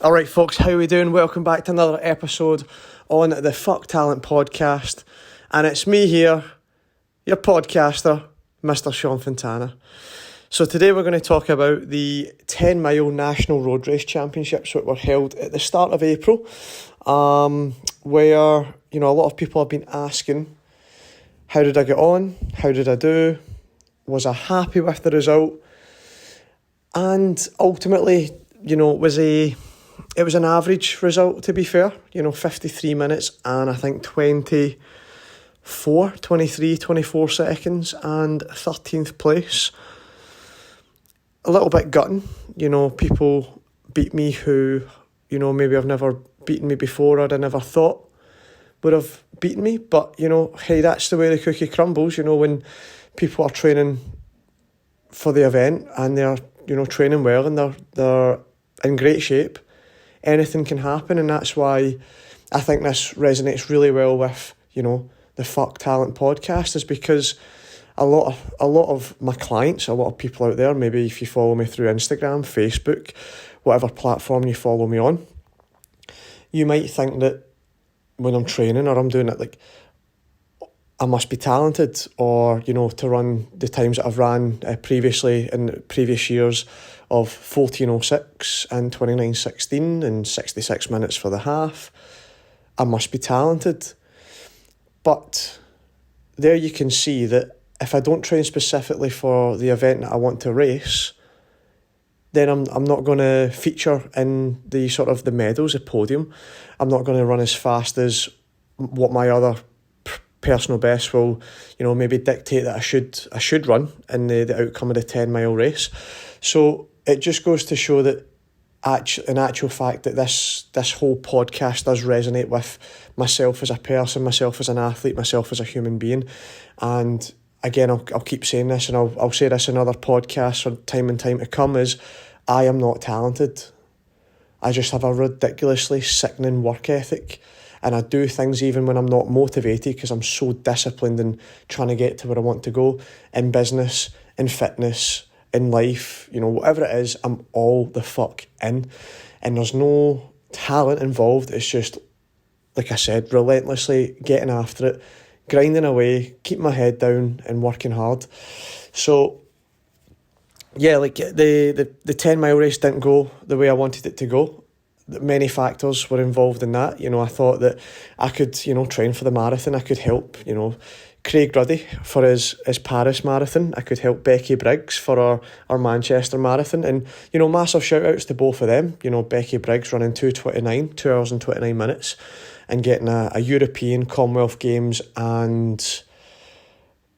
Alright folks, how are we doing? Welcome back to another episode on the Fuck Talent podcast. And it's me here, your podcaster, Mr. Sean Fontana. So today we're going to talk about the 10 mile National Road Race Championships that were held at the start of April, where, a lot of people have been asking, how did I get on? How did I do? Was I happy with the result? And ultimately, it was an average result, to be fair. 53 minutes and I think 23, 24 seconds and 13th place. A little bit gutting. People beat me who, maybe have never beaten me before or I never thought would have beaten me. But, hey, that's the way the cookie crumbles. When people are training for the event and they're, training well and they're in great shape, anything can happen. And that's why I think this resonates really well with, the Fuck Talent podcast, is because a lot of my clients, a lot of people out there, maybe if you follow me through Instagram, Facebook, whatever platform you follow me on, you might think that when I'm training or I'm doing it, I must be talented, or, to run the times that I've ran previously in previous years of 14:06 and 29:16 and 66 minutes for the half. I must be talented. But there you can see that if I don't train specifically for the event that I want to race, then I'm not going to feature in the sort of the medals, the podium. I'm not going to run as fast as what my other personal best will, maybe dictate that I should run in the outcome of the 10 mile race. So it just goes to show that in actual fact that this whole podcast does resonate with myself as a person, myself as an athlete, myself as a human being. And again, I'll keep saying this, and I'll say this in other podcasts for time and time to come, is I am not talented. I just have a ridiculously sickening work ethic. And I do things even when I'm not motivated because I'm so disciplined in trying to get to where I want to go in business, in fitness, in life, whatever it is, I'm all the fuck in. And there's no talent involved. It's just, like I said, relentlessly getting after it, grinding away, keeping my head down and working hard. So, yeah, the 10 mile race didn't go the way I wanted it to go. Many factors were involved in that. I thought that I could, train for the marathon. I could help, Craig Ruddy for his Paris marathon. I could help Becky Briggs for our Manchester marathon. And, massive shout outs to both of them. Becky Briggs running 2:29, 2 hours and 29 minutes, and getting a European, Commonwealth Games and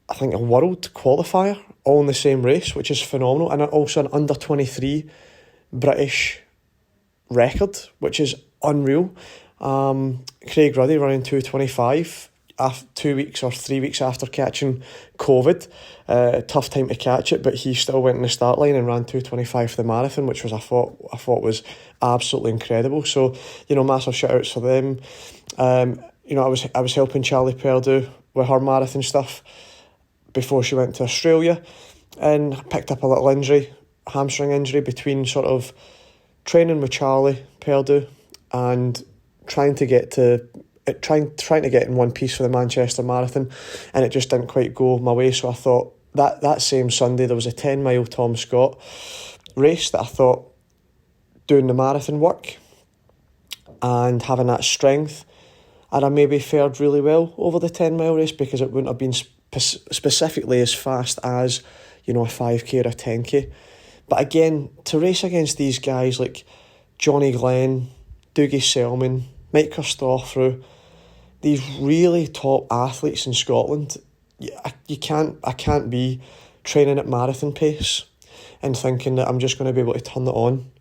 I think a world qualifier all in the same race, which is phenomenal. And also an under 23 British record, which is unreal. Craig Ruddy running 2:25 2 weeks or 3 weeks after catching COVID. Tough time to catch it, but he still went in the start line and ran 2:25 for the marathon, which was I thought was absolutely incredible. So, massive shout outs for them. I was helping Charlie Perdue with her marathon stuff before she went to Australia, and picked up a little injury, hamstring injury, between sort of training with Charlie Perdue and trying to get in one piece for the Manchester Marathon, and it just didn't quite go my way. So I thought that same Sunday there was a 10 mile Tom Scott race that I thought, doing the marathon work and having that strength, and I maybe fared really well over the 10 mile race because it wouldn't have been specifically as fast as a 5k or a 10k. But again, to race against these guys like Johnny Glenn, Dougie Selman, Mike Christophorou, these really top athletes in Scotland, I can't be training at marathon pace and thinking that I'm just going to be able to turn it on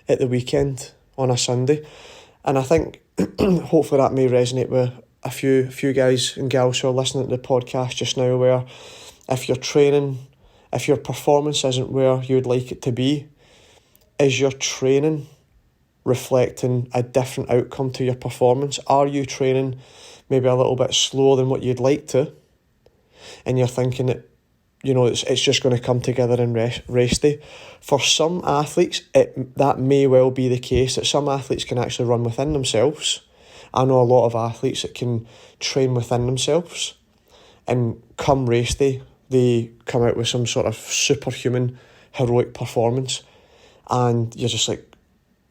at the weekend on a Sunday. And I think hopefully that may resonate with a few guys and gals who are listening to the podcast just now, where if you're training, if your performance isn't where you'd like it to be, is your training reflecting a different outcome to your performance? Are you training maybe a little bit slower than what you'd like to? And you're thinking that it's just going to come together in race day. For some athletes, that may well be the case, that some athletes can actually run within themselves. I know a lot of athletes that can train within themselves, and come race day, they come out with some sort of superhuman, heroic performance, and you're just like,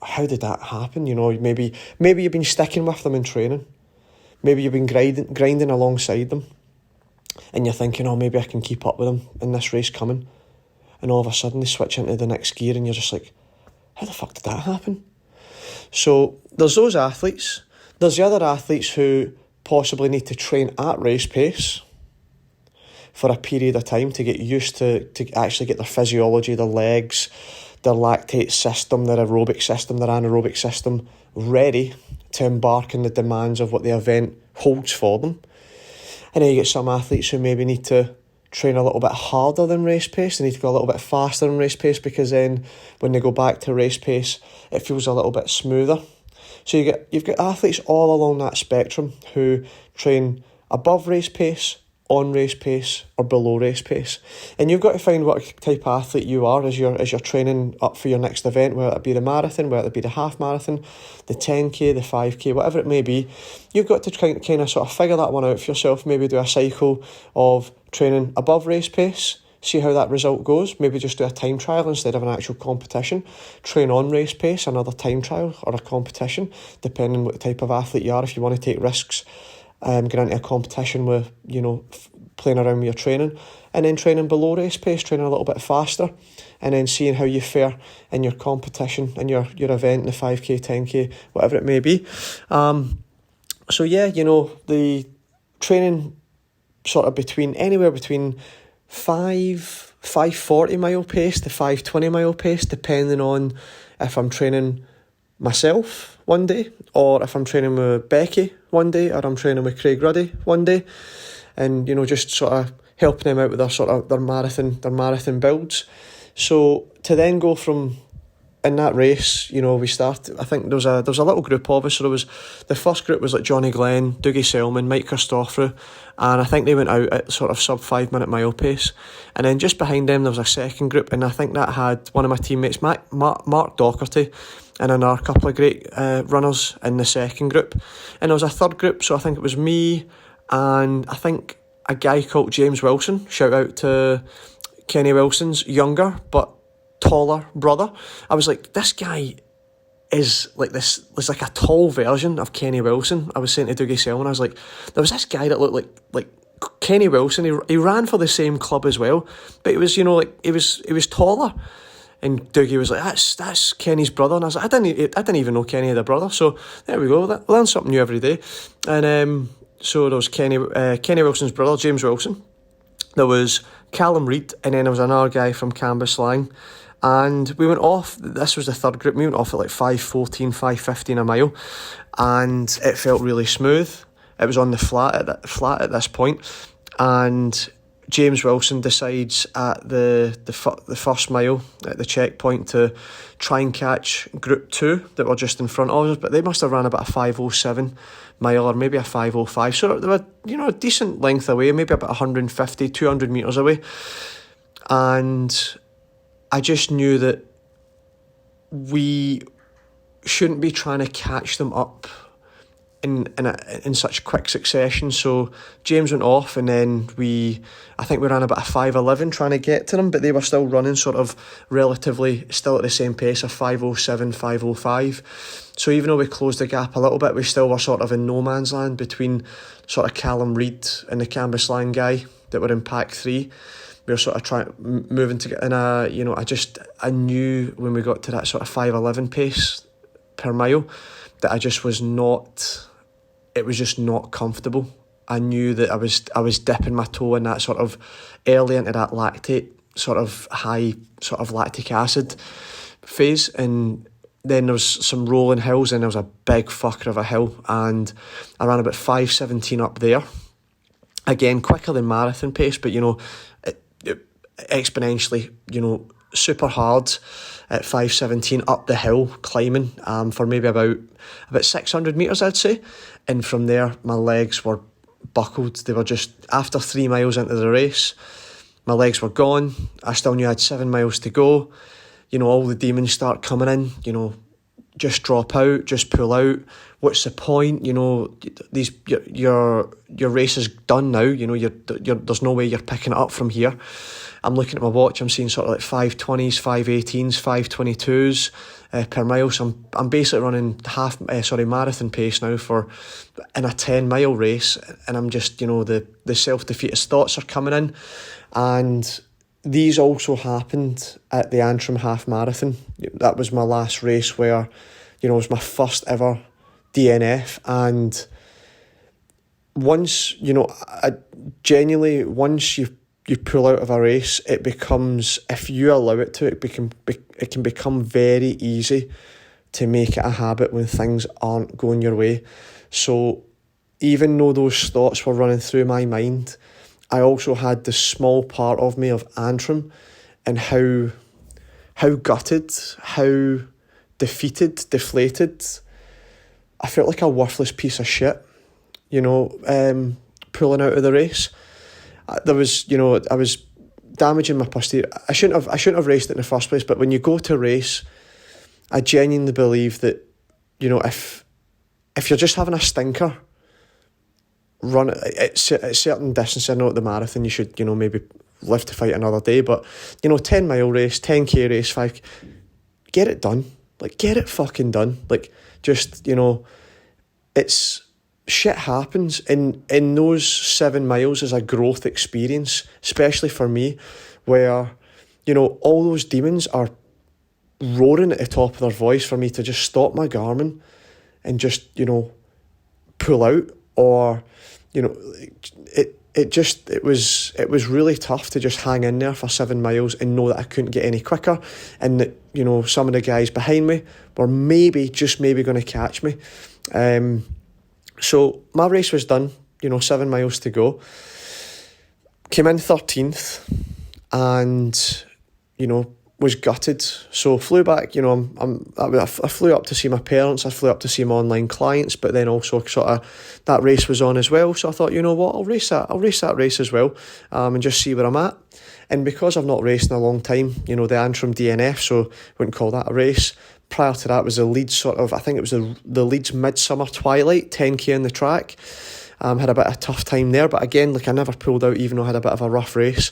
how did that happen? Maybe you've been sticking with them in training. Maybe you've been grinding alongside them, and you're thinking, maybe I can keep up with them in this race coming. And all of a sudden they switch into the next gear and you're just like, how the fuck did that happen? So there's those athletes. There's the other athletes who possibly need to train at race pace for a period of time to get used to actually get their physiology, their legs, their lactate system, their aerobic system, their anaerobic system ready to embark on the demands of what the event holds for them. And then you get some athletes who maybe need to train a little bit harder than race pace. They need to go a little bit faster than race pace, because then when they go back to race pace, it feels a little bit smoother. So you've got athletes all along that spectrum who train above race pace, on race pace, or below race pace. And you've got to find what type of athlete you are as you're training up for your next event, whether it be the marathon, whether it be the half marathon, the 10k, the 5k, whatever it may be. You've got to kind of sort of figure that one out for yourself. Maybe do a cycle of training above race pace, see how that result goes. Maybe just do a time trial instead of an actual competition. Train on race pace, another time trial or a competition, depending on what type of athlete you are. If you want to take risks, get into a competition with, playing around with your training, and then training below race pace, training a little bit faster, and then seeing how you fare in your competition, in your event, the 5k, 10k, whatever it may be. The training sort of anywhere between 540 mile pace to 520 mile pace, depending on if I'm training myself one day, or if I'm training with Becky one day, or I'm training with Craig Ruddy one day, and just sort of helping them out with their marathon builds. So to then go from, in that race, we start, I think there was a little group of us. So the first group was like Johnny Glenn, Dougie Selman, Mike Christophorou, and I think they went out at sort of sub 5 minute mile pace. And then just behind them there was a second group, and I think that had one of my teammates, Mark Docherty, and another couple of great runners in the second group. And there was a third group, so I think it was me and I think a guy called James Wilson. Shout out to Kenny Wilson's younger but taller brother. I was like, this guy is like this, was like a tall version of Kenny Wilson. I was saying to Dougie Selman, I was like, there was this guy that looked like Kenny Wilson. He ran for the same club as well, but it was, he was taller. And Dougie was like, that's Kenny's brother. And I was like, I didn't even know Kenny had a brother. So there we go, learn something new every day. And so there was Kenny Wilson's brother, James Wilson. There was Callum Reid, and then there was another guy from Cambuslang. And we went off, this was the third group, we went off at like 5:14, 5:15 a mile. And it felt really smooth. It was on the flat at this point. And James Wilson decides at the first mile at the checkpoint to try and catch group 2 that were just in front of us, but they must have ran about a 5:07 mile or maybe a 5:05, so they were a decent length away, maybe about 150, 200 metres away. And I just knew that we shouldn't be trying to catch them up in such quick succession. So James went off, and then I think we ran about a 5:11 trying to get to them, but they were still running sort of relatively still at the same pace of 5:07, 5:05. So even though we closed the gap a little bit, we still were sort of in no man's land between sort of Callum Reid and the Cambuslang guy that were in pack 3. We were sort of moving to get in I knew when we got to that sort of 5:11 pace per mile that it was just not comfortable. I knew that I was dipping my toe in that sort of early into that lactate, sort of high sort of lactic acid phase, and then there was some rolling hills, and there was a big fucker of a hill, and I ran about 5:17 up there. Again, quicker than marathon pace, but exponentially, super hard at 5:17 up the hill, climbing for maybe about 600 metres, I'd say. And from there, my legs were buckled. They were just, after 3 miles into the race, my legs were gone. I still knew I had 7 miles to go. You know, all the demons start coming in, you know, just drop out, just pull out. What's the point? You know, your race is done now. You know, there's no way you're picking it up from here. I'm looking at my watch. I'm seeing sort of like 5:20s, 5:18s, 5:22s per mile. So I'm basically running marathon pace now in a 10-mile race, and I'm just, you know, the self-defeatist thoughts are coming in, and these also happened at the Antrim half marathon. That was my last race where, you know, it was my first ever DNF, and once, you know, once you pull out of a race, it becomes, if you allow it to, it can become very easy to make it a habit when things aren't going your way. So even though those thoughts were running through my mind, I also had this small part of me of Antrim and how gutted, how defeated, deflated. I felt like a worthless piece of shit, you know, pulling out of the race. There was, you know, I was damaging my posterior. I shouldn't have raced it in the first place, but when you go to race, I genuinely believe that, you know, if you're just having a stinker, run at certain distances. I know at the marathon you should, you know, maybe live to fight another day, but, you know, 10-mile race, 10k race, 5, get it done. Like, get it fucking done. Like, just, you know, it's, shit happens. In those 7 miles is a growth experience, especially for me, where, you know, all those demons are roaring at the top of their voice for me to just stop my Garmin and just, you know, pull out, or, you know, it was really tough to just hang in there for 7 miles and know that I couldn't get any quicker, and that, you know, some of the guys behind me were maybe going to catch me. So my race was done, you know, 7 miles to go. Came in 13th and, you know, was gutted. So flew back, you know, I flew up to see my parents, I flew up to see my online clients, but then also sort of that race was on as well. So I thought, you know what, I'll race that race as well, and just see where I'm at. And because I've not raced in a long time, you know, the Antrim DNF, so wouldn't call that a race. Prior to that was the Leeds I think it was the Leeds Midsummer Twilight, 10k on the track. Had a bit of a tough time there, but again, like, I never pulled out even though I had a bit of a rough race.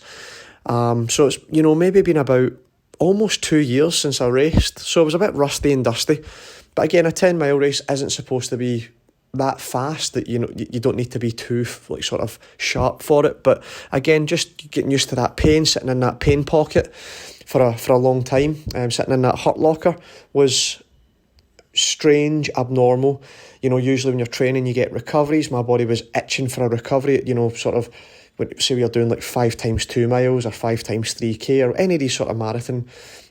So it's, you know, maybe been about almost 2 years since I raced, so I was a bit rusty and dusty. But again, a 10-mile race isn't supposed to be that fast, that, you know, you don't need to be too, like, sort of sharp for it. But again, just getting used to that pain, sitting in that pain pocket for a long time, sitting in that hurt locker was strange, abnormal. You know, usually when you're training you get recoveries. My body was itching for a recovery, you know, sort of, say we are doing like 5 times 2 miles or 5 times 3k or any of these sort of marathon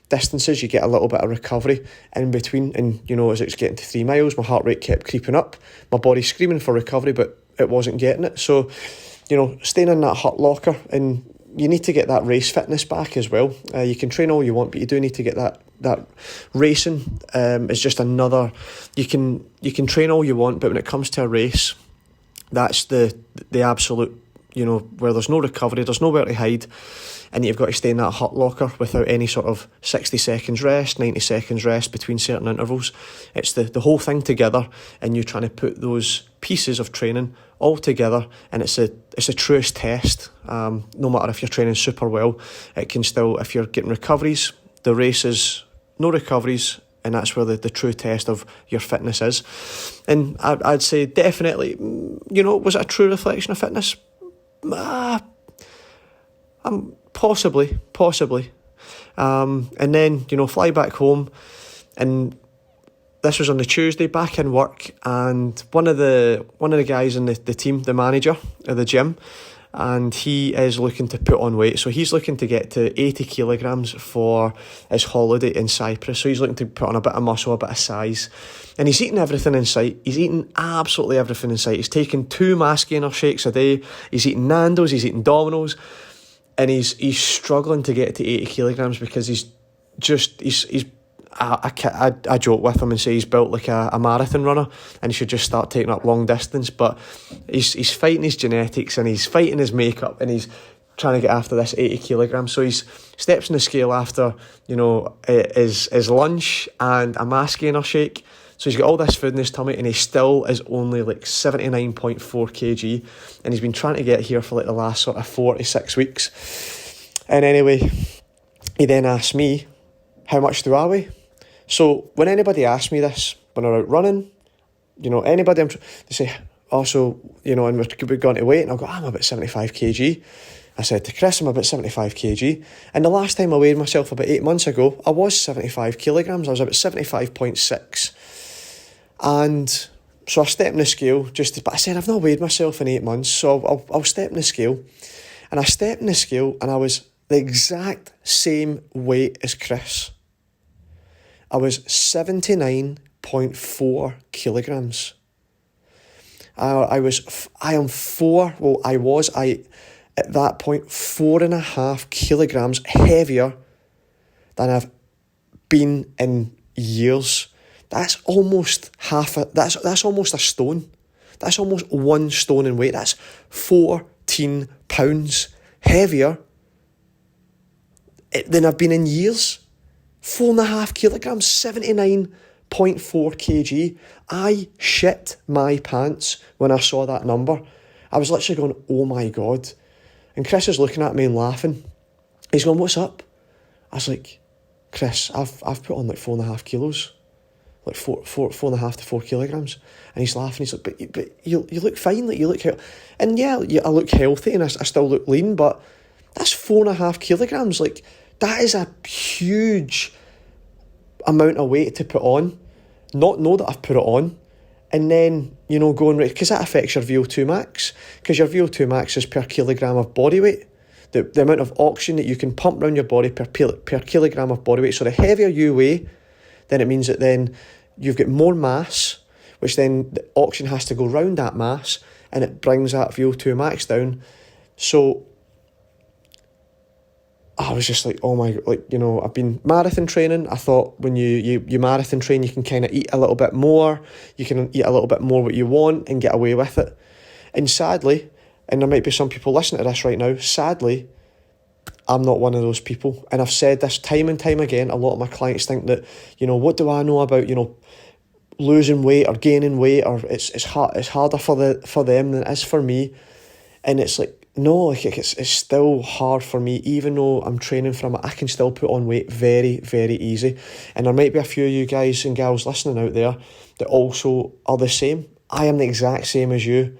distances, you get a little bit of recovery in between. And, you know, as it's getting to 3 miles, my heart rate kept creeping up, my body screaming for recovery, but it wasn't getting it. So, you know, staying in that hurt locker, and you need to get that race fitness back as well. You can train all you want, but you do need to get that racing. Is just another, you can train all you want, but when it comes to a race, that's the absolute, you know, where there's no recovery, there's nowhere to hide, and you've got to stay in that hurt locker without any sort of 60 seconds rest, 90 seconds rest between certain intervals. It's the whole thing together, and you're trying to put those pieces of training all together, and it's a truest test. No matter if you're training super well, it can still, if you're getting recoveries, the race is no recoveries, and that's where the true test of your fitness is. And I'd say definitely, you know, was it a true reflection of fitness? Possibly. And then, you know, fly back home, and this was on the Tuesday, back in work, and one of the guys in the team, the manager of the gym, and he is looking to put on weight. So he's looking to get to 80 kilograms for his holiday in Cyprus. So he's looking to put on a bit of muscle, a bit of size. And he's eating everything in sight. He's eating absolutely everything in sight. He's taking 2 mass gainer shakes a day. He's eating Nando's, he's eating Domino's. And he's struggling to get to 80 kilograms because I joke with him and say he's built like a marathon runner, and he should just start taking up long distance. But he's fighting his genetics, and he's fighting his makeup, and he's trying to get after this 80 kilograms. So he steps on the scale after, his lunch and a mass gainer shake. So he's got all this food in his tummy and he still is only like 79.4 kg. And he's been trying to get here for like the last sort of 4 to 6 weeks. And anyway, he then asked me, how much do I weigh? So when anybody asks me this, when I'm out running, anybody, they say, and we're going to weight, and I'll go, I'm about 75 kg. I said to Chris, I'm about 75 kg. And the last time I weighed myself about 8 months ago, I was 75 kilograms. I was about 75.6. And so I stepped on the scale, but I said, I've not weighed myself in 8 months, so I'll step on the scale. And I stepped on the scale, and I was the exact same weight as Chris. I was 79.4 kilograms. I was at that point 4.5 kilograms heavier than I've been in years. That's almost that's almost a stone. That's almost 1 stone in weight. That's 14 pounds heavier than I've been in years. 4.5 kilograms, 79.4 kg. I shit my pants when I saw that number. I was literally going, oh my God. And Chris is looking at me and laughing. He's going, what's up? I was like, Chris, I've put on like 4.5 kilos. Like 4.5 to 4 kilograms. And he's laughing. He's like, but you look fine. Like, you look healthy. And yeah, I look healthy and I still look lean, but that's 4.5 kilograms. Like, that is a huge amount of weight to put on. Not know that I've put it on. And then, going right, because that affects your VO2 max. Because your VO2 max is per kilogram of body weight. The amount of oxygen that you can pump around your body per kilogram of body weight. So the heavier you weigh, then it means that then you've got more mass, which then the oxygen has to go round that mass, and it brings that VO2 max down. So I was just like, oh my, I've been marathon training. I thought when you marathon train, you can kind of eat a little bit more. You can eat a little bit more what you want and get away with it. And sadly, and there might be some people listening to this right now, sadly, I'm not one of those people. And I've said this time and time again. A lot of my clients think that, what do I know about, losing weight or gaining weight, or it's harder for them than it is for me. And it's like, no, it's still hard for me, even though I'm training from it. I can still put on weight very, very easy. And there might be a few of you guys and gals listening out there that also are the same. I am the exact same as you.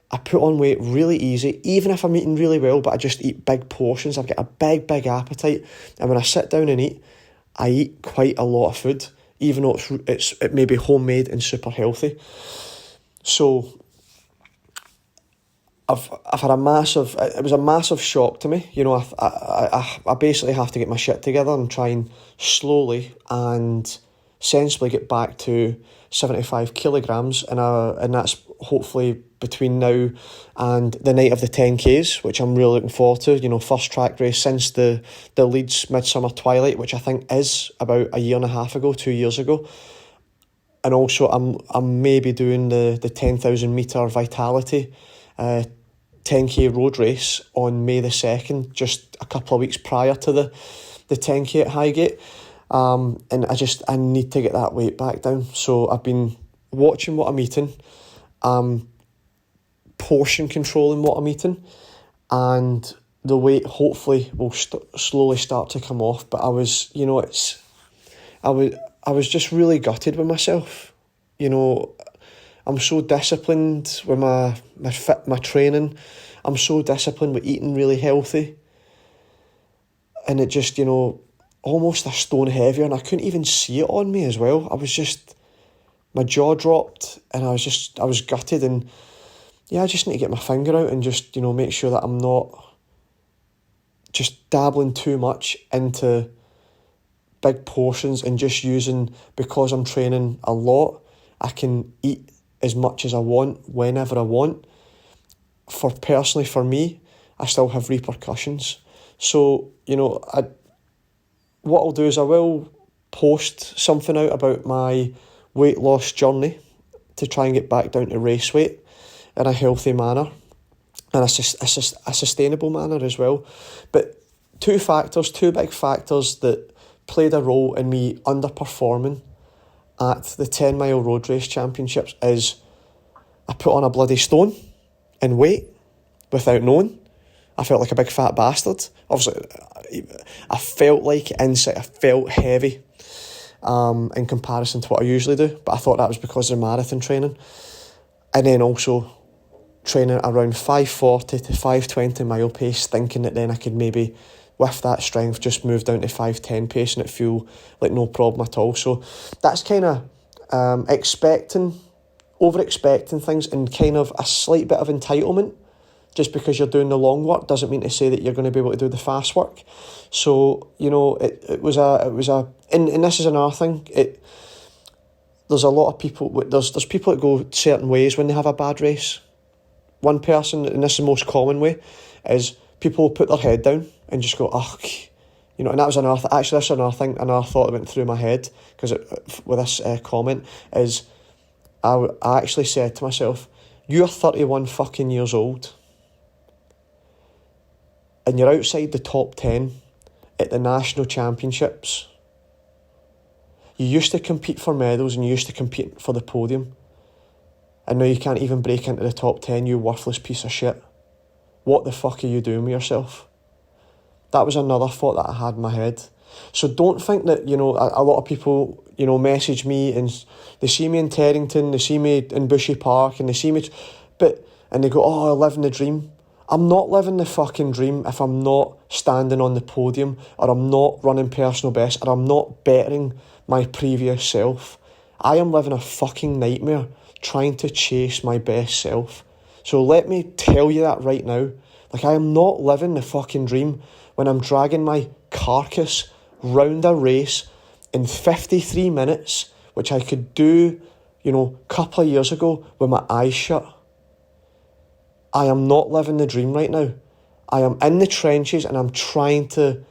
I put on weight really easy, even if I'm eating really well, but I just eat big portions. I've got a big, big appetite. And when I sit down and eat, I eat quite a lot of food, even though it may be homemade and super healthy. So I've had it was a massive shock to me. I basically have to get my shit together and try and slowly and sensibly get back to 75 kilograms, and that's hopefully between now and the night of the 10Ks, which I'm really looking forward to. First track race since the Leeds Midsummer Twilight, which I think is about 1.5 years ago, 2 years ago. And also I'm maybe doing the 10,000 metre Vitality 10K road race on May the 2nd, just a couple of weeks prior to the 10K at Highgate. And I need to get that weight back down. So I've been watching what I'm eating, portion controlling what I'm eating, and the weight hopefully will slowly start to come off. But I was just really gutted with myself. I'm so disciplined with my training. I'm so disciplined with eating really healthy. And it just, almost a stone heavier, and I couldn't even see it on me as well. My jaw dropped, and I was gutted, and yeah, I just need to get my finger out and just, make sure that I'm not just dabbling too much into big portions and just using, because I'm training a lot, I can eat as much as I want, whenever I want. Personally, for me, I still have repercussions. So, what I'll do is I will post something out about my weight loss journey to try and get back down to race weight in a healthy manner. in a sustainable manner as well. But two big factors that played a role in me underperforming at the 10 mile road race championships is I put on a bloody stone in weight without knowing. I felt like a big fat bastard. Obviously, I felt like inside, I felt heavy in comparison to what I usually do, but I thought that was because of marathon training. And then also training around 5:40 to 5:20 mile pace, thinking that then I could maybe, with that strength, just move down to 5:10 pace and it feel like no problem at all. So that's kind of over-expecting things, and kind of a slight bit of entitlement. Just because you're doing the long work doesn't mean to say that you're going to be able to do the fast work. So, it was a, and this is another thing, there's a lot of people, there's people that go certain ways when they have a bad race. One person, and this is the most common way, is people will put their head down and just go, and that was another thought that went through my head, because with this comment, is I actually said to myself, you're 31 fucking years old, and you're outside the top 10 at the national championships. You used to compete for medals and you used to compete for the podium. And now you can't even break into the top 10, you worthless piece of shit. What the fuck are you doing with yourself? That was another thought that I had in my head. So don't think that, a lot of people, message me and they see me in Terrington, they see me in Bushy Park, and they see me, and they go, oh, I live in the dream. I'm not living the fucking dream if I'm not standing on the podium, or I'm not running personal best, or I'm not bettering my previous self. I am living a fucking nightmare trying to chase my best self. So let me tell you that right now. Like, I am not living the fucking dream when I'm dragging my carcass round a race in 53 minutes, which I could do, a couple of years ago with my eyes shut. I am not living the dream right now. I am in the trenches and I'm trying to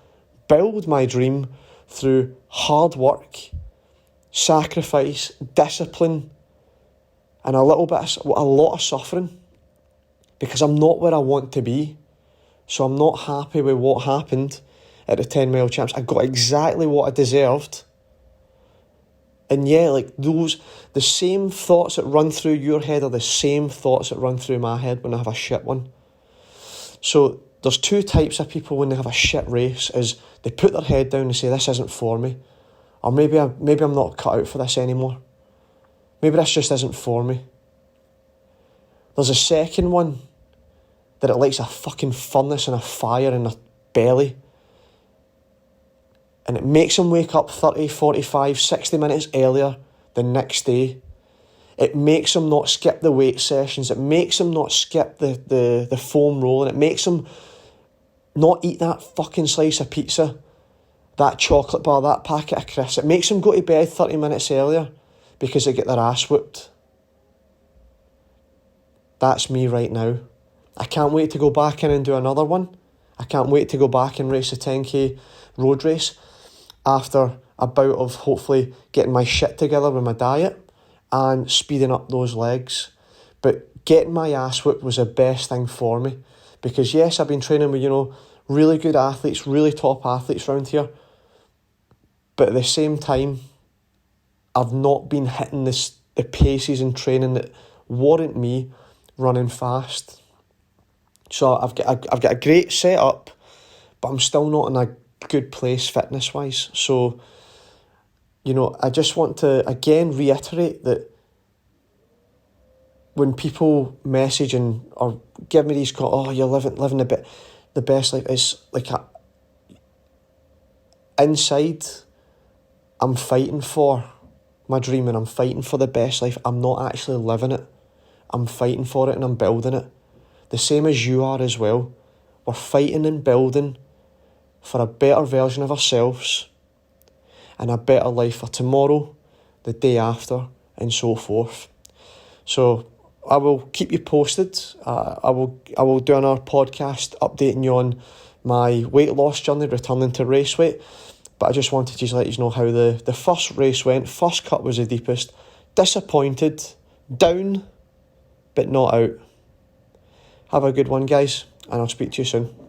build my dream through hard work, sacrifice, discipline, and a lot of suffering, because I'm not where I want to be. So I'm not happy with what happened at the 10 mile champs. I got exactly what I deserved. And yeah, the same thoughts that run through your head are the same thoughts that run through my head when I have a shit one. So there's two types of people when they have a shit race, is they put their head down and say, this isn't for me. Or maybe I'm not cut out for this anymore. Maybe this just isn't for me. There's a second one that it likes a fucking furnace and a fire in their belly. And it makes them wake up 30, 45, 60 minutes earlier the next day. It makes them not skip the weight sessions. It makes them not skip the foam roll. And it makes them not eat that fucking slice of pizza, that chocolate bar, that packet of crisps. It makes them go to bed 30 minutes earlier because they get their ass whooped. That's me right now. I can't wait to go back in and do another one. I can't wait to go back and race a 10k road race after a bout of hopefully getting my shit together with my diet and speeding up those legs. But getting my ass whooped was the best thing for me, because yes, I've been training with, really good athletes, really top athletes around here, but at the same time, I've not been hitting the paces in training that warrant me running fast. So I've got a great setup, but I'm still not in a good place fitness wise. So, I just want to again reiterate that when people message or give me these you're living the best life, it's like inside I'm fighting for my dream and I'm fighting for the best life. I'm not actually living it. I'm fighting for it and I'm building it. The same as you are as well. We're fighting and building for a better version of ourselves and a better life for tomorrow, the day after, and so forth. So I will keep you posted. I will do another podcast updating you on my weight loss journey, returning to race weight. But I just wanted to let you know how the first race went. First cut was the deepest. Disappointed, down, but not out. Have a good one, guys, and I'll speak to you soon.